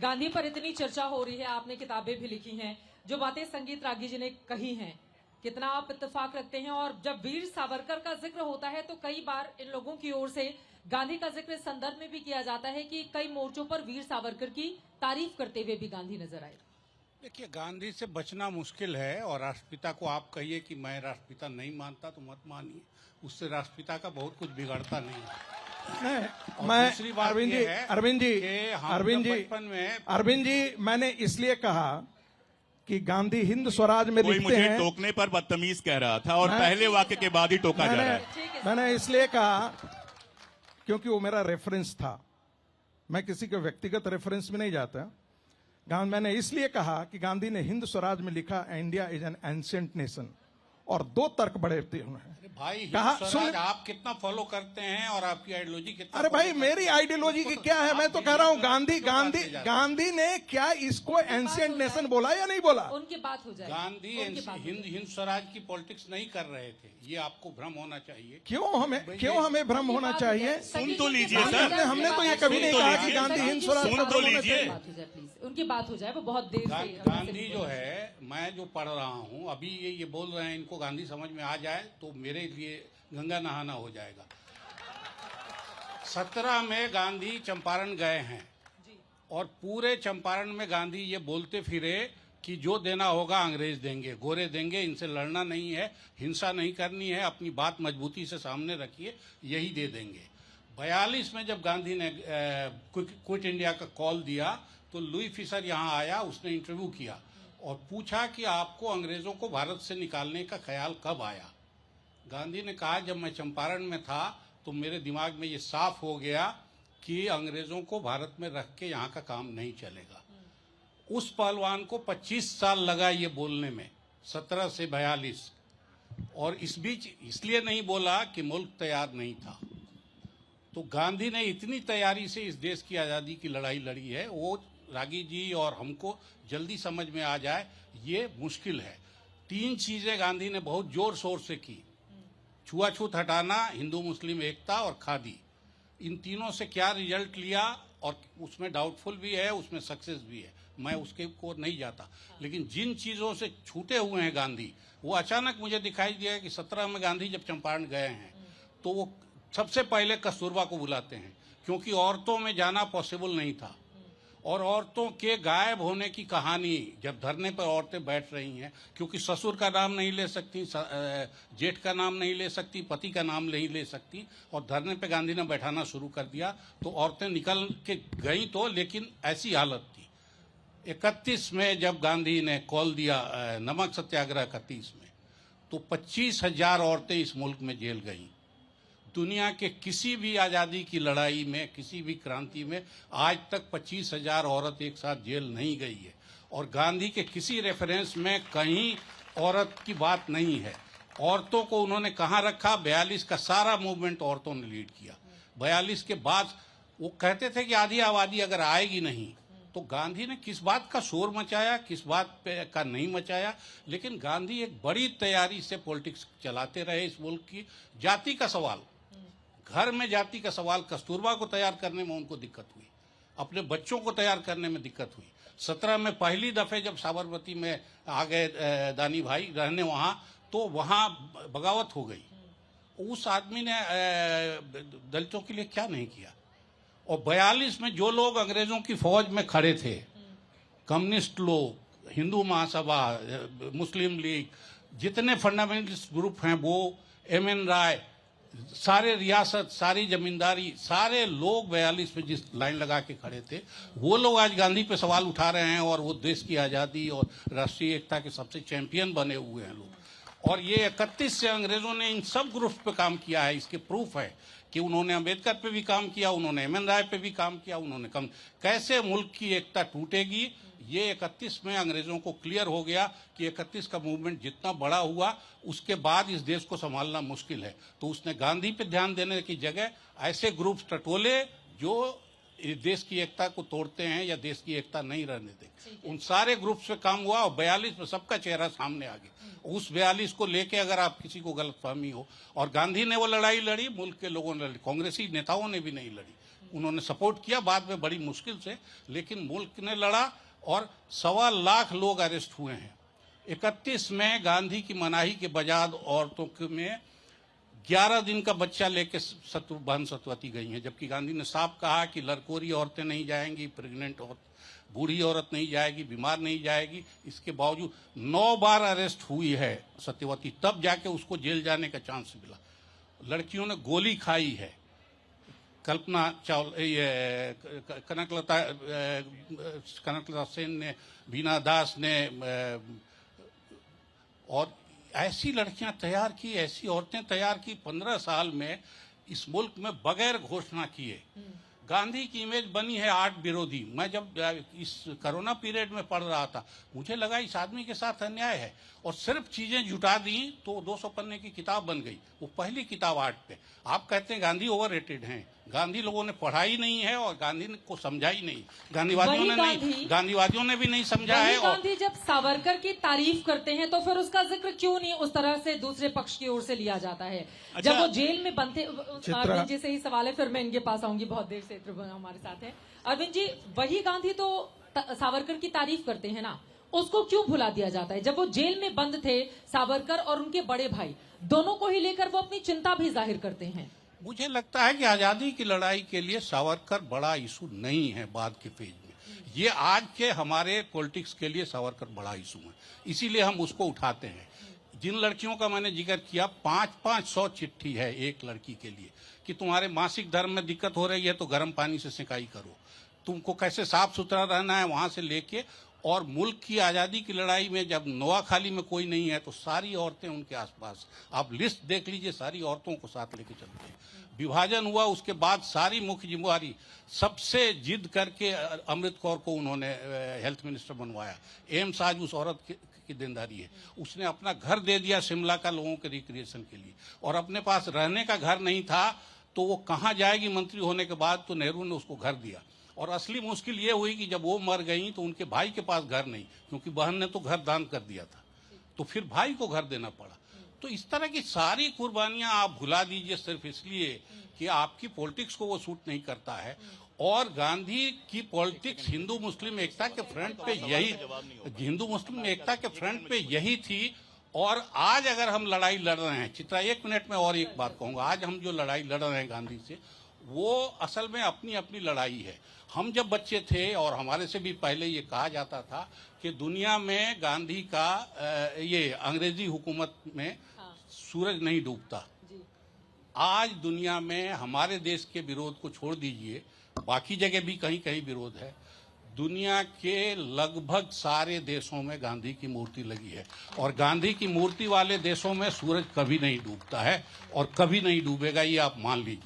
गांधी पर इतनी चर्चा हो रही है, आपने किताबें भी लिखी हैं, जो बातें संगीत रागी जी ने कही हैं, कितना आप इत्तेफाक रखते हैं? और जब वीर सावरकर का जिक्र होता है तो कई बार इन लोगों की ओर से गांधी का जिक्र इस संदर्भ में भी किया जाता है कि कई मोर्चों पर वीर सावरकर की तारीफ करते हुए भी गांधी नजर आए। देखिए, गांधी से बचना मुश्किल है और राष्ट्रपिता को आप कहिए कि मैं राष्ट्रपिता नहीं मानता तो मत मानिए, उससे राष्ट्रपिता का बहुत कुछ बिगड़ता नहीं है। मैं दूसरी बात अरविंद जी मैंने इसलिए कहा कि गांधी हिंद स्वराज में लिखते मुझे हैं। टोकने पर बदतमीज कह रहा था और पहले वाक्य के बाद ही टोका जा रहा है। मैंने इसलिए कहा क्योंकि वो मेरा रेफरेंस था, मैं किसी के व्यक्तिगत रेफरेंस में नहीं जाता। मैंने इसलिए कहा कि गांधी ने हिंद स्वराज में लिखा India is an ancient nation, और दो तर्क बड़े उन्होंने भाई कहा। सुन, आप कितना फॉलो करते हैं और आपकी आइडियोलॉजी कितना? अरे भाई, मेरी आइडियोलॉजी की क्या है? मैं तो कह रहा हूँ गांधी ने क्या इसको एंशिएंट नेशन बोला या नहीं बोला? उनकी बात हो जाए। गांधी हिंद स्वराज की पॉलिटिक्स नहीं कर रहे थे, ये आपको भ्रम होना चाहिए। क्यों हमें भ्रम होना चाहिए? सुन तो लीजिए सर, हमने तो ये कभी नहीं कहा कि गांधी हिंद स्वराज। सुन तो लीजिए, उनकी बात हो जाए, वो बहुत देर से गांधी जो है, मैं जो पढ़ रहा हूँ अभी, ये बोल रहे हैं इनको गांधी समझ में आ जाए तो मेरे लिए गंगा नहाना हो जाएगा। 17 में गांधी चंपारण गए हैं और पूरे चंपारण में गांधी ये बोलते फिरे कि जो देना होगा अंग्रेज देंगे, गोरे देंगे, इनसे लड़ना नहीं है, हिंसा नहीं करनी है, अपनी बात मजबूती से सामने रखिए, यही दे देंगे। 42 में जब गांधी ने क्विट इंडिया का कॉल दिया तो लुई फिशर यहाँ आया, उसने इंटरव्यू किया और पूछा कि आपको अंग्रेजों को भारत से निकालने का ख्याल कब आया? गांधी ने कहा, जब मैं चंपारण में था तो मेरे दिमाग में ये साफ हो गया कि अंग्रेजों को भारत में रख के यहाँ का काम नहीं चलेगा। उस पहलवान को 25 साल लगा ये बोलने में, 17 से 42, और इस बीच इसलिए नहीं बोला कि मुल्क तैयार नहीं था। तो गांधी ने इतनी तैयारी से इस देश की आज़ादी की लड़ाई लड़ी है, वो रागी जी और हमको जल्दी समझ में आ जाए ये मुश्किल है। 3 चीजें गांधी ने बहुत जोर शोर से की: छुआछूत हटाना, हिंदू मुस्लिम एकता और खादी। इन तीनों से क्या रिजल्ट लिया, और उसमें डाउटफुल भी है, उसमें सक्सेस भी है, मैं उसके को नहीं जाता। लेकिन जिन चीजों से छूटे हुए हैं गांधी, वो अचानक मुझे दिखाई दिया कि 17 में गांधी जब चंपारण गए हैं तो वो सबसे पहले कस्तूरबा को बुलाते हैं, क्योंकि औरतों में जाना पॉसिबल नहीं था। और औरतों के गायब होने की कहानी, जब धरने पर औरतें बैठ रही हैं, क्योंकि ससुर का नाम नहीं ले सकती, जेठ का नाम नहीं ले सकती, पति का नाम नहीं ले सकती, और धरने पे गांधी ने बैठाना शुरू कर दिया, तो औरतें निकल के गई तो, लेकिन ऐसी हालत थी। 31 में जब गांधी ने कॉल दिया नमक सत्याग्रह 31 में, तो 25,000 औरतें इस मुल्क में जेल गईं। दुनिया के किसी भी आज़ादी की लड़ाई में, किसी भी क्रांति में आज तक 25,000 औरत एक साथ जेल नहीं गई है, और गांधी के किसी रेफरेंस में कहीं औरत की बात नहीं है। औरतों को उन्होंने कहाँ रखा? 42 का सारा मूवमेंट औरतों ने लीड किया। 42 के बाद वो कहते थे कि आधी आबादी अगर आएगी नहीं, तो गांधी ने किस बात का शोर मचाया, किस बात पे का नहीं मचाया। लेकिन गांधी एक बड़ी तैयारी से पॉलिटिक्स चलाते रहे इस मुल्क की। जाति का सवाल, घर में जाति का सवाल, कस्तूरबा को तैयार करने में उनको दिक्कत हुई, अपने बच्चों को तैयार करने में दिक्कत हुई। 17 में पहली दफे जब साबरमती में आ गए दानी भाई रहने वहां, तो वहां बगावत हो गई। उस आदमी ने दलितों के लिए क्या नहीं किया। और 42 में जो लोग अंग्रेजों की फौज में खड़े थे, कम्युनिस्ट लोग, हिंदू महासभा, मुस्लिम लीग, जितने फंडामेंटलिस्ट ग्रुप हैं वो, एमएन राय, सारे रियासत, सारी जमींदारी, सारे लोग 42 में जिस लाइन लगा के खड़े थे, वो लोग आज गांधी पे सवाल उठा रहे हैं और वो देश की आज़ादी और राष्ट्रीय एकता के सबसे चैंपियन बने हुए हैं लोग। और ये 31 से अंग्रेजों ने इन सब ग्रुप्स पे काम किया है। इसके प्रूफ है कि उन्होंने अम्बेडकर पे भी काम किया, उन्होंने एमएन राय पे भी काम किया, उन्होंने कैसे मुल्क की एकता टूटेगी, ये 31 में अंग्रेजों को क्लियर हो गया कि 31 का मूवमेंट जितना बड़ा हुआ, उसके बाद इस देश को संभालना मुश्किल है। तो उसने गांधी पे ध्यान देने की जगह ऐसे ग्रुप्स टटोले जो देश की एकता को तोड़ते हैं या देश की एकता नहीं रहने देते। उन सारे ग्रुप्स पे काम हुआ और 42 में सबका चेहरा सामने आ गया। उस 42 को लेके अगर आप किसी को गलतफहमी हो, और गांधी ने वो लड़ाई लड़ी, मुल्क के लोगों ने लड़ी, कांग्रेसी नेताओं ने भी नहीं लड़ी, उन्होंने सपोर्ट किया बाद में बड़ी मुश्किल से, लेकिन मुल्क ने लड़ा और 1.25 लाख लोग अरेस्ट हुए हैं। 31 में गांधी की मनाही के बजाय औरतों में 11 दिन का बच्चा लेके बहन सतवती गई हैं, जबकि गांधी ने साफ कहा कि लड़कोरी औरतें नहीं जाएंगी, प्रेग्नेंट औरत, बूढ़ी औरत नहीं जाएगी, बीमार नहीं जाएगी। इसके बावजूद 9 बार अरेस्ट हुई है सत्यवती, तब जाके उसको जेल जाने का चांस मिला। लड़कियों ने गोली खाई है, कल्पना चावला, ये कनकलता सेन ने, बीना दास ने, और ऐसी लड़कियां तैयार की, ऐसी औरतें तैयार की 15 साल में इस मुल्क में बगैर घोषणा किए। गांधी की इमेज बनी है आर्ट विरोधी। मैं जब इस कोरोना पीरियड में पढ़ रहा था, मुझे लगा इस आदमी के साथ अन्याय है, और सिर्फ चीजें जुटा दी तो 200 पन्ने की किताब बन गई। वो पहली किताब आर्ट पे। आप कहते हैं गांधी ओवररेटेड हैं, गांधी लोगों ने पढ़ाई नहीं है और गांधी को समझा ही नहीं, गांधीवादियों ने भी नहीं समझा है। गांधी जब सावरकर की तारीफ करते हैं तो फिर उसका जिक्र क्यों नहीं उस तरह से दूसरे पक्ष की ओर से लिया जाता है? अच्छा, जब वो जेल में बंद थे, अरविंद जी से ही सवाल है, फिर मैं इनके पास आऊंगी, बहुत देर से हमारे साथ है। अरविंद जी, वही गांधी तो सावरकर की तारीफ करते हैं ना, उसको क्यों भुला दिया जाता है? जब वो जेल में बंद थे, सावरकर और उनके बड़े भाई दोनों को ही लेकर वो अपनी चिंता भी जाहिर करते हैं। मुझे लगता है कि आजादी की लड़ाई के लिए सावरकर बड़ा इशू नहीं है बाद के पेज में। ये आज के हमारे पॉलिटिक्स के लिए सावरकर बड़ा इशू है, इसीलिए हम उसको उठाते हैं। जिन लड़कियों का मैंने जिक्र किया, 500 चिट्ठी है एक लड़की के लिए कि तुम्हारे मासिक धर्म में दिक्कत हो रही है तो गर्म पानी से सिंचाई करो, तुमको कैसे साफ सुथरा रहना है, वहां से लेके। और मुल्क की आजादी की लड़ाई में जब नोआखाली में कोई नहीं है तो सारी औरतें उनके आसपास, आप लिस्ट देख लीजिए, सारी औरतों को साथ लेके चलते हैं। विभाजन हुआ, उसके बाद सारी मुख्य जिम्मेवारी सबसे जिद करके अमृत कौर को उन्होंने हेल्थ मिनिस्टर बनवाया। एम्स आज उस औरत की देनदारी है। उसने अपना घर दे दिया शिमला का लोगों के रिक्रिएशन के लिए, और अपने पास रहने का घर नहीं था तो वो कहाँ जाएगी मंत्री होने के बाद, तो नेहरू ने उसको घर दिया। और असली मुश्किल ये हुई कि जब वो मर गई तो उनके भाई के पास घर नहीं, क्योंकि बहन ने तो घर दान कर दिया था, तो फिर भाई को घर देना पड़ा। तो इस तरह की सारी कुर्बानियां आप भुला दीजिए सिर्फ इसलिए कि आपकी पॉलिटिक्स को वो सूट नहीं करता है। और गांधी की पॉलिटिक्स हिंदू मुस्लिम एकता के फ्रंट पे यही थी। और आज अगर हम लड़ाई लड़ रहे हैं, चित्रा 1 मिनट में और एक बात कहूंगा, आज हम जो लड़ाई लड़ रहे हैं गांधी से, वो असल में अपनी अपनी लड़ाई है। हम जब बच्चे थे और हमारे से भी पहले ये कहा जाता था कि दुनिया में गांधी का ये अंग्रेजी हुकूमत में सूरज नहीं डूबता। आज दुनिया में हमारे देश के विरोध को छोड़ दीजिए, बाकी जगह भी कहीं कहीं विरोध है। दुनिया के लगभग सारे देशों में गांधी की मूर्ति लगी है, और गांधी की मूर्ति वाले देशों में सूरज कभी नहीं डूबता है और कभी नहीं डूबेगा, ये आप मान लीजिए।